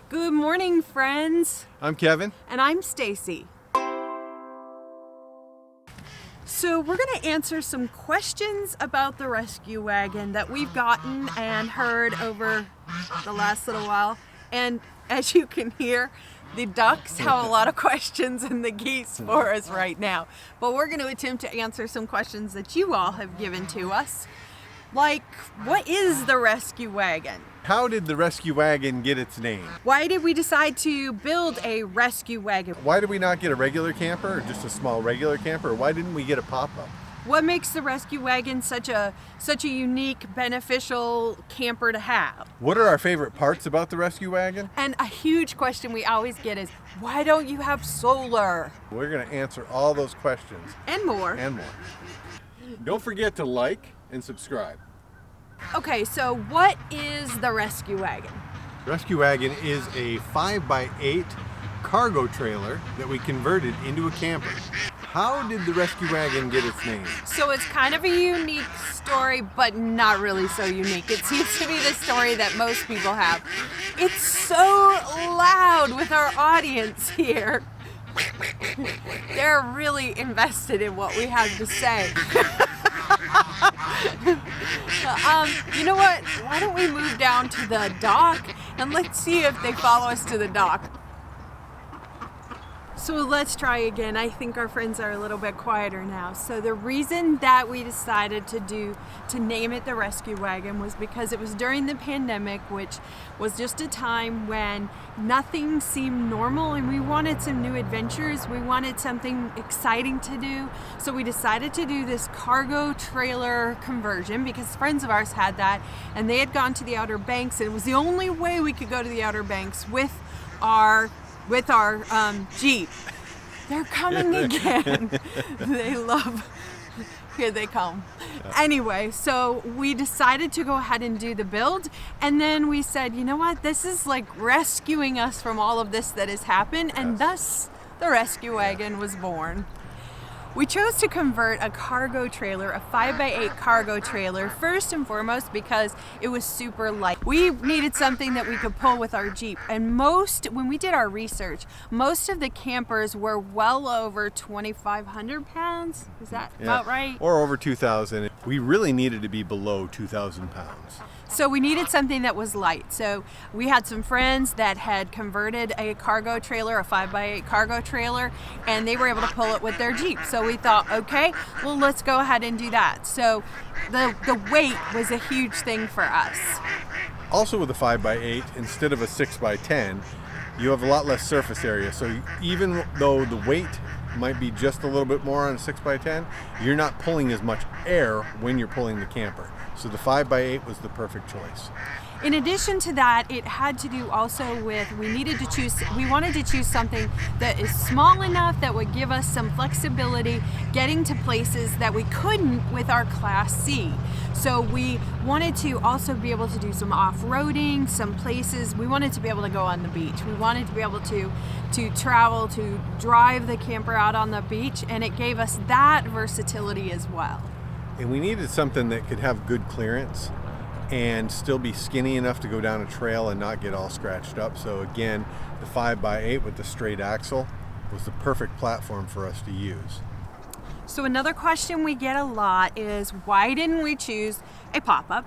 Good morning, friends. I'm Kevin. And I'm Stacy. So we're going to answer some questions about the rescue wagon that we've gotten and heard over the last little while. And as you can hear, the ducks have a lot of questions and the geese for us right now. But we're going to attempt to answer some questions that you all have given to us. Like, what is the rescue wagon? How did the rescue wagon get its name? Why did we decide to build a rescue wagon? Why did we not get a regular camper or just a small regular camper? Why didn't we get a pop-up? What makes the rescue wagon such a unique, beneficial camper to have? What are our favorite parts about the rescue wagon? And a huge question we always get is, why don't you have solar? We're going to answer all those questions. And more. And more. Don't forget to like and subscribe. Okay, so what is the rescue wagon? Rescue wagon is a 5x8 cargo trailer that we converted into a camper. How did the rescue wagon get its name? So it's kind of a unique story, but not really so unique. It seems to be the story that most people have. It's so loud with our audience here. They're really invested in what we have to say. You know what? Why don't we move down to the dock and let's see if they follow us to the dock. So let's try again. I think our friends are a little bit quieter now. So the reason that we decided to name it the rescue wagon was because it was during the pandemic, which was just a time when nothing seemed normal and we wanted some new adventures. We wanted something exciting to do. So we decided to do this cargo trailer conversion because friends of ours had that and they had gone to the Outer Banks and it was the only way we could go to the Outer Banks with our Jeep. They're coming again. They love, here they come. Anyway, so we decided to go ahead and do the build. And then we said, you know what? This is like rescuing us from all of this that has happened. And thus the rescue wagon was born. We chose to convert a cargo trailer, a 5x8 cargo trailer, first and foremost because it was super light. We needed something that we could pull with our Jeep. And when we did our research, most of the campers were well over 2,500 pounds. Is that about right? Or over 2,000. We really needed to be below 2,000 pounds. So we needed something that was light. So we had some friends that had converted a cargo trailer, a 5x8 cargo trailer, and they were able to pull it with their Jeep. So we thought, okay, well, let's go ahead and do that. So the weight was a huge thing for us. Also with a 5x8, instead of a 6x10, you have a lot less surface area. So even though the weight might be just a little bit more on a 6x10, you're not pulling as much air when you're pulling the camper. So the 5x8 was the perfect choice. In addition to that, it had to do also with, we wanted to choose something that is small enough that would give us some flexibility getting to places that we couldn't with our Class C. So we wanted to also be able to do some off-roading, some places. We wanted to be able to go on the beach. We wanted to be able to travel, to drive the camper out on the beach, and it gave us that versatility as well. And we needed something that could have good clearance and still be skinny enough to go down a trail and not get all scratched up. So again, the 5x8 with the straight axle was the perfect platform for us to use. So another question we get a lot is, why didn't we choose a pop-up?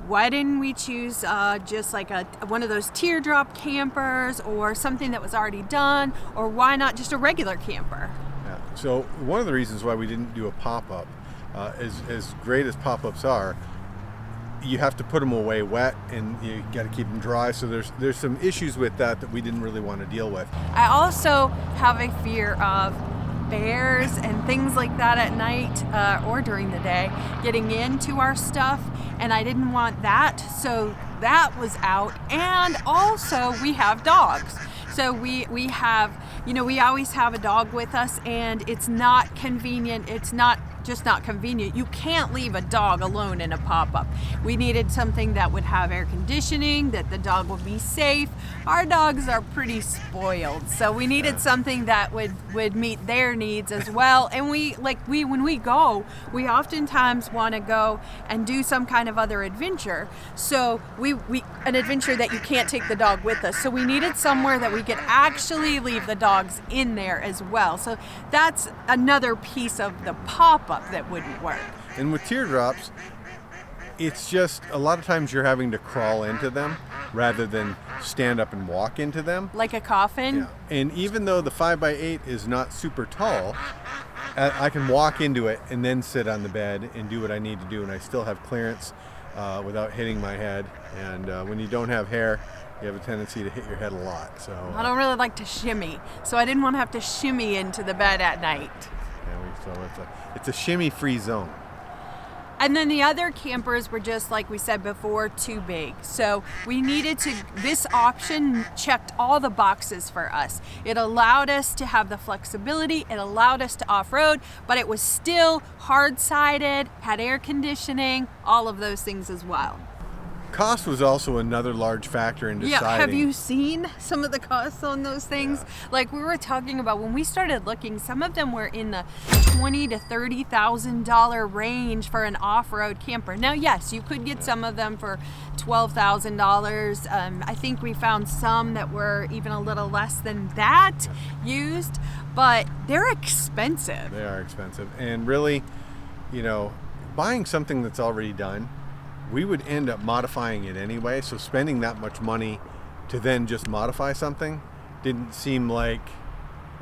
Why didn't we choose just like one of those teardrop campers or something that was already done? Or why not just a regular camper? Yeah. So one of the reasons why we didn't do a pop-up, as great as pop-ups are, you have to put them away wet and you got to keep them dry. So there's some issues with that we didn't really want to deal with. I also have a fear of bears and things like that at night or during the day getting into our stuff, and I didn't want that, so that was out. And also we have dogs, so we have, we always have a dog with us, and it's not convenient, it's not just not convenient. You can't leave a dog alone in a pop-up. We needed something that would have air conditioning, that the dog would be safe. Our dogs are pretty spoiled, so we needed something that would meet their needs as well. And when we go, we oftentimes want to go and do some kind of other adventure. So we an adventure that you can't take the dog with us. So we needed somewhere that we could actually leave the dogs in there as well. So that's another piece of the pop-up that wouldn't work. And with teardrops, it's just a lot of times you're having to crawl into them rather than stand up and walk into them. Like a coffin? Yeah. And even though the 5x8 is not super tall, I can walk into it and then sit on the bed and do what I need to do, and I still have clearance without hitting my head. And when you don't have hair, you have a tendency to hit your head a lot. So I don't really like to shimmy, so I didn't want to have to shimmy into the bed at night. so it's a shimmy-free zone. And then the other campers were just, like we said before, too big. So we needed this option checked all the boxes for us. It allowed us to have the flexibility, it allowed us to off-road, but it was still hard-sided, had air conditioning, all of those things as well. Cost was also another large factor in deciding. Yeah, have you seen some of the costs on those things? Yeah. Like we were talking about when we started looking, some of them were in the $20,000 to $30,000 range for an off-road camper. Now, yes, you could get some of them for $12,000. I think we found some that were even a little less than that used, but they're expensive. They are expensive, and really, buying something that's already done, we would end up modifying it anyway, so spending that much money to then just modify something didn't seem like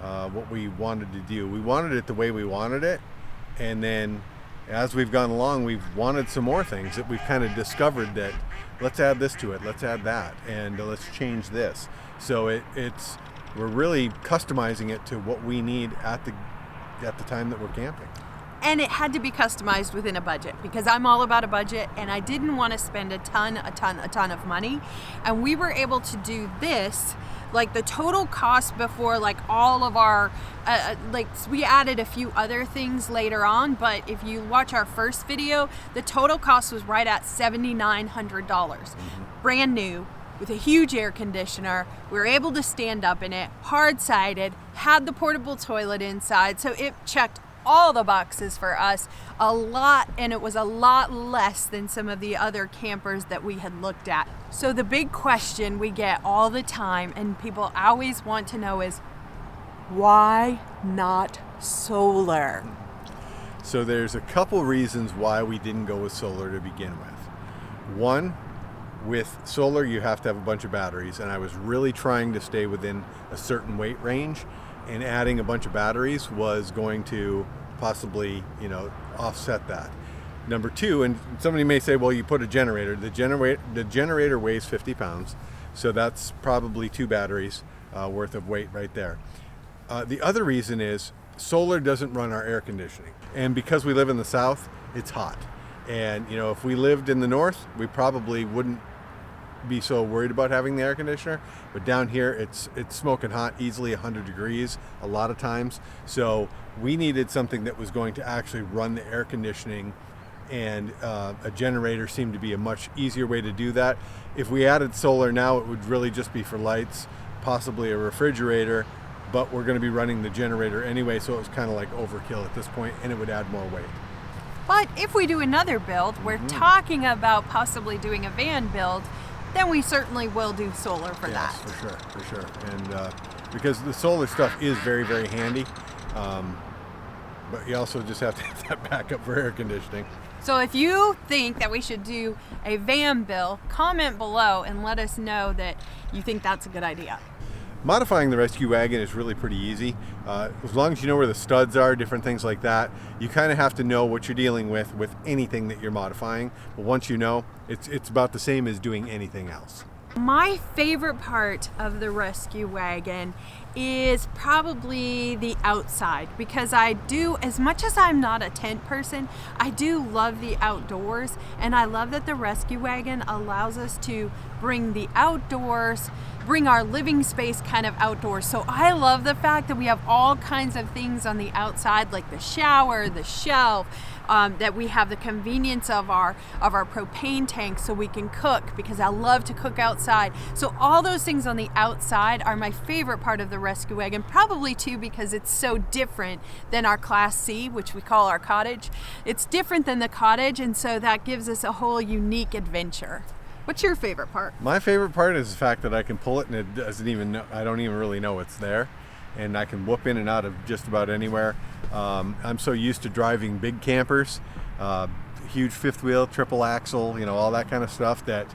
what we wanted to do. We wanted it the way we wanted it, and then as we've gone along, we've wanted some more things that we've kind of discovered that let's add this to it, let's add that, and let's change this. So we're really customizing it to what we need at the time that we're camping. And it had to be customized within a budget, because I'm all about a budget, and I didn't want to spend a ton of money. And we were able to do this, like the total cost before, like all of our, we added a few other things later on, but if you watch our first video, the total cost was right at $7,900. Brand new, with a huge air conditioner. We were able to stand up in it, hard-sided, had the portable toilet inside, so it checked all the boxes for us a lot, and it was a lot less than some of the other campers that we had looked at. So the big question we get all the time, and people always want to know, is why not solar? So there's a couple reasons why we didn't go with solar to begin with. One, with solar you have to have a bunch of batteries, and I was really trying to stay within a certain weight range, and adding a bunch of batteries was going to possibly, offset that. Number two, and somebody may say, well, you put a generator. The generator weighs 50 pounds, so that's probably 2 batteries worth of weight right there. The other reason is solar doesn't run our air conditioning, and because we live in the south, it's hot. And if we lived in the north, we probably wouldn't be so worried about having the air conditioner, but down here it's smoking hot, easily 100 degrees a lot of times. So we needed something that was going to actually run the air conditioning, and a generator seemed to be a much easier way to do that. If we added solar now, it would really just be for lights, possibly a refrigerator, but we're going to be running the generator anyway, so it was kind of like overkill at this point, and it would add more weight. But if we do another build, we're talking about possibly doing a van build, then we certainly will do solar for that. Yes, for sure. And because the solar stuff is very, very handy, but you also just have to have that backup for air conditioning. So if you think that we should do a van build, comment below and let us know that you think that's a good idea. Modifying the rescue wagon is really pretty easy. As long as you know where the studs are, different things like that, you kind of have to know what you're dealing with anything that you're modifying. But once you know, it's about the same as doing anything else. My favorite part of the rescue wagon is probably the outside, because I do, as much as I'm not a tent person, I do love the outdoors, and I love that the rescue wagon allows us to bring the outdoors, bring our living space kind of outdoors. So I love the fact that we have all kinds of things on the outside, like the shower, the shelf, that we have the convenience of our propane tank so we can cook, because I love to cook outside. So all those things on the outside are my favorite part of the rescue wagon, probably too because it's so different than our Class C, which we call our cottage. It's different than the cottage, and so that gives us a whole unique adventure. What's your favorite part? My favorite part is the fact that I can pull it and it doesn't even know, I don't even really know it's there. And I can whoop in and out of just about anywhere. I'm so used to driving big campers, huge fifth wheel, triple axle, you know, all that kind of stuff, that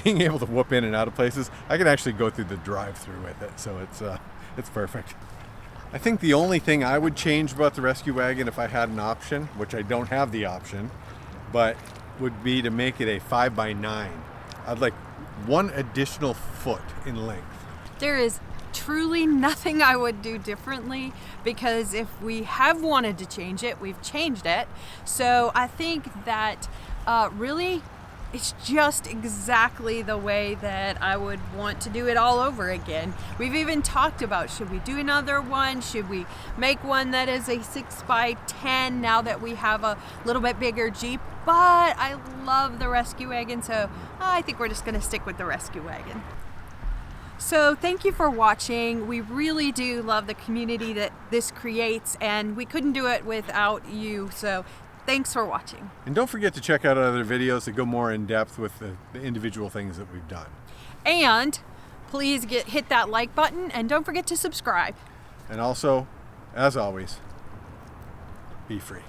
being able to whoop in and out of places, I can actually go through the drive-through with it. So it's perfect. I think the only thing I would change about the rescue wagon, if I had an option, which I don't have the option, but would be to make it a 5x9. I'd like one additional foot in length. There is truly nothing I would do differently, because if we have wanted to change it, we've changed it. So I think that really it's just exactly the way that I would want to do it all over again. We've even talked about, should we do another one? Should we make one that is a 6x10 now that we have a little bit bigger Jeep? But I love the rescue wagon, so I think we're just gonna stick with the rescue wagon. So thank you for watching. We really do love the community that this creates, and we couldn't do it without you. So thanks for watching. And don't forget to check out other videos that go more in depth with the individual things that we've done. And please hit that like button, and don't forget to subscribe. And also, as always, be free.